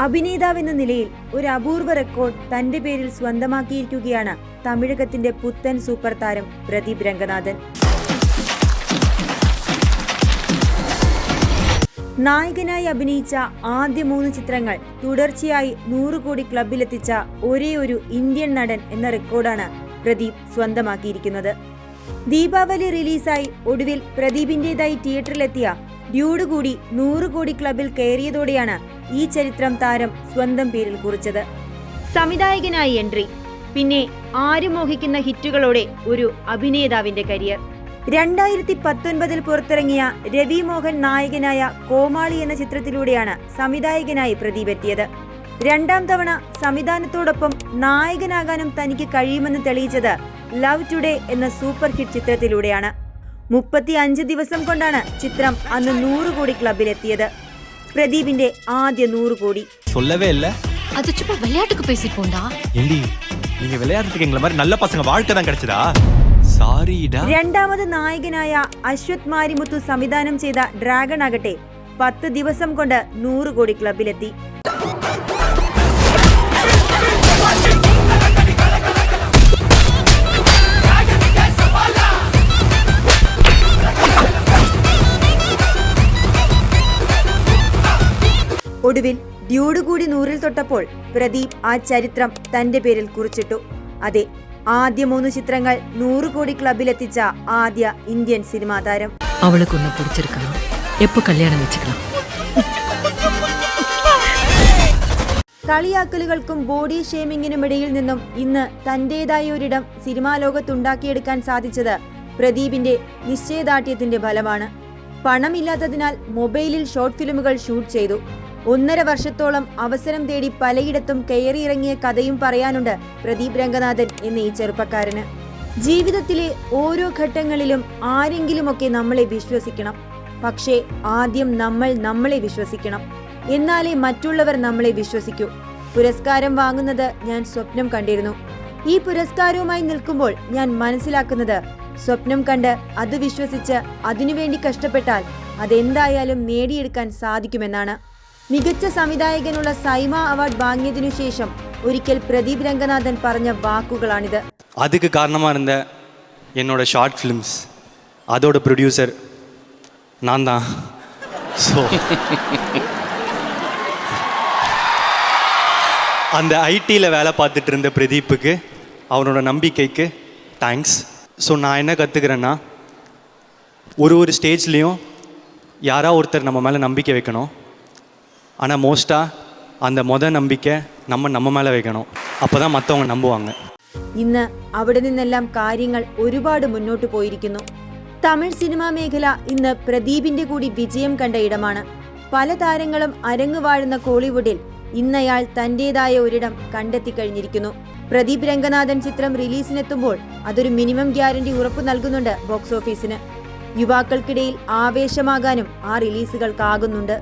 അഭിനേതാവെന്ന നിലയിൽ ഒരു അപൂർവ റെക്കോർഡ് തന്റെ പേരിൽ സ്വന്തമാക്കിയിരിക്കുകയാണ് തമിഴകത്തിന്റെ പുത്തൻ സൂപ്പർ താരം പ്രദീപ് രംഗനാഥൻ. നായകനായി അഭിനയിച്ച ആദ്യ 3 ചിത്രങ്ങൾ തുടർച്ചയായി 100 കോടി ക്ലബിലെത്തിച്ച ഒരേയൊരു ഇന്ത്യൻ നടൻ എന്ന റെക്കോർഡാണ് പ്രദീപ് സ്വന്തമാക്കിയിരിക്കുന്നത്. ദീപാവലി റിലീസായി ഒടുവിൽ പ്രദീപിന്റേതായി തിയേറ്ററിലെത്തിയ ഡ്യൂഡ് കൂടി 100 കോടി ക്ലബിൽ കയറിയതോടെയാണ് ഈ ചരിത്രം താരം സ്വന്തം പേരിൽ കുറിച്ചത്. സംവിധായകനായി എൻട്രി, പിന്നെ ആരും മോഹിക്കുന്ന ഹിറ്റുകളോടെ ഒരു അഭിനേതാവിന്റെ കരിയർ. 2019 പുറത്തിറങ്ങിയ രവി മോഹൻ നായകനായ കോമാളി എന്ന ചിത്രത്തിലൂടെയാണ് സംവിധായകനായി പ്രദീപ് എത്തിയത്. 2ാം തവണ സംവിധാനത്തോടൊപ്പം നായകനാകാനും തനിക്ക് കഴിയുമെന്ന് തെളിയിച്ചത് ലവ് ടുഡേ എന്ന സൂപ്പർ ഹിറ്റ് ചിത്രത്തിലൂടെയാണ്. 35 ദിവസം കൊണ്ടാണ് ചിത്രം അന്ന് 100 കോടി ക്ലബിലെത്തിയത്. പ്രദീപിന്റെ ആദ്യ 100 കോടി. രണ്ടാമത് നായകനായ അശ്വത് മാരിമുത്തു സംവിധാനം ചെയ്ത ഡ്രാഗൺ ആകട്ടെ 10 ദിവസം കൊണ്ട് 100 കോടി ക്ലബിലെത്തി. ഒടുവിൽ ഡ്യൂഡ് കൂടി 100-ൽ തൊട്ടപ്പോൾ പ്രദീപ് ആ ചരിത്രം തന്റെ പേരിൽ കുറിച്ചിട്ടു. അതെ, ആദ്യ 3 ചിത്രങ്ങൾ 100 കോടി ക്ലബിലെത്തിച്ച ആദ്യ ഇന്ത്യൻ സിനിമാ താരം. കളിയാക്കലുകൾക്കും ബോഡി ഷേമിങ്ങിനുമിടയിൽ നിന്നും ഇന്ന് തന്റേതായ ഒരിടം സിനിമാ ലോകത്തുണ്ടാക്കിയെടുക്കാൻ സാധിച്ചത് പ്രദീപിന്റെ നിശ്ചയദാർഢ്യത്തിന്റെ ഫലമാണ്. പണമില്ലാത്തതിനാൽ മൊബൈലിൽ ഷോർട്ട് ഫിലിമുകൾ ഷൂട്ട് ചെയ്തു. 1.5 വർഷത്തോളം അവസരം തേടി പലയിടത്തും കയറിയിറങ്ങിയ കഥയും പറയാനുണ്ട് പ്രദീപ് രംഗനാഥൻ എന്ന ഈ ചെറുപ്പക്കാരന്. ജീവിതത്തിലെ ഓരോ ഘട്ടങ്ങളിലും ആരെങ്കിലുമൊക്കെ നമ്മളെ വിശ്വസിക്കണം. പക്ഷേ ആദ്യം നമ്മൾ നമ്മളെ വിശ്വസിക്കണം. എന്നാലേ മറ്റുള്ളവർ നമ്മളെ വിശ്വസിക്കൂ. പുരസ്കാരം വാങ്ങുന്നത് ഞാൻ സ്വപ്നം കണ്ടിരുന്നു. ഈ പുരസ്കാരവുമായി നിൽക്കുമ്പോൾ ഞാൻ മനസ്സിലാക്കുന്നത്, സ്വപ്നം കണ്ട് അത് വിശ്വസിച്ച് അതിനുവേണ്ടി കഷ്ടപ്പെട്ടാൽ അതെന്തായാലും നേടിയെടുക്കാൻ സാധിക്കുമെന്നാണ്. മികച്ച സംവിധായകനുള്ള സൈമ അവാർഡ് വാങ്ങിയതിനു ശേഷം ഒരിക്കൽ പ്രദീപ് രംഗനാഥൻ പറഞ്ഞ വാക്കുകളാണിത്. அதுக்கு காரணமாக இருந்த என்னோட ஷார்ட் ஃபிலிம்ஸ், அதோட ப்ரொடியூசர் நான் தான். ஸோ அந்த ஐடியில் வேலை பார்த்துட்டு இருந்த பிரதீப்புக்கு அவனோட நம்பிக்கைக்கு தேங்க்ஸ். ஸோ நான் என்ன கற்றுக்கிறேன்னா, ஒரு ஸ்டேஜ்லேயும் யாராவது ஒருத்தர் நம்ம மேலே நம்பிக்கை வைக்கணும். ஆனால் மோஸ்ட்டாக அந்த നம்பிக்கை நம்ம மேலே வைக்கணும். அப்போ தான் மற்றவங்க நம்புவாங்க. ഇന്ന് അവിടെ നിന്നെല്ലാം കാര്യങ്ങൾ ഒരുപാട് മുന്നോട്ട് പോയിരിക്കുന്നു. തമിഴ് സിനിമാ മേഖല ഇന്ന് പ്രദീപിന്റെ കൂടി വിജയം കണ്ട ഇടമാണ്. പല താരങ്ങളും അരങ്ങുവാഴുന്ന കോളിവുഡിൽ ഇന്നയാൾ തന്റേതായ ഒരിടം കണ്ടെത്തിക്കഴിഞ്ഞിരിക്കുന്നു. പ്രദീപ് രംഗനാഥൻ ചിത്രം റിലീസിനെത്തുമ്പോൾ അതൊരു മിനിമം ഗ്യാരണ്ടി ഉറപ്പു നൽകുന്നുണ്ട് ബോക്സ് ഓഫീസിന്. യുവാക്കൾക്കിടയിൽ ആവേശമാകാനും ആ റിലീസുകൾക്കാകുന്നുണ്ട്.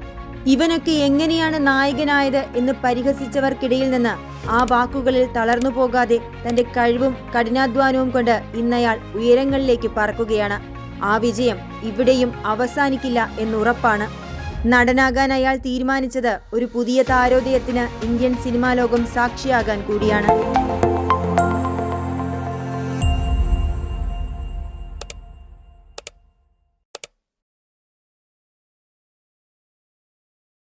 ഇവനൊക്കെ എങ്ങനെയാണ് നായകനായത് എന്ന് പരിഹസിച്ചവർക്കിടയിൽ നിന്ന് ആ വാക്കുകളിൽ തളർന്നു പോകാതെ തന്റെ കഴിവും കഠിനാധ്വാനവും കൊണ്ട് ഇന്നയാൾ ഉയരങ്ങളിലേക്ക് പറക്കുകയാണ്. ആ വിജയം ഇവിടെയും അവസാനിക്കില്ല എന്നുറപ്പാണ്. നടനാകാൻ അയാൾ തീരുമാനിച്ചത് ഒരു പുതിയ താരോദയത്തിന് ഇന്ത്യൻ സിനിമാ ലോകം സാക്ഷിയാകാൻ കൂടിയാണ്.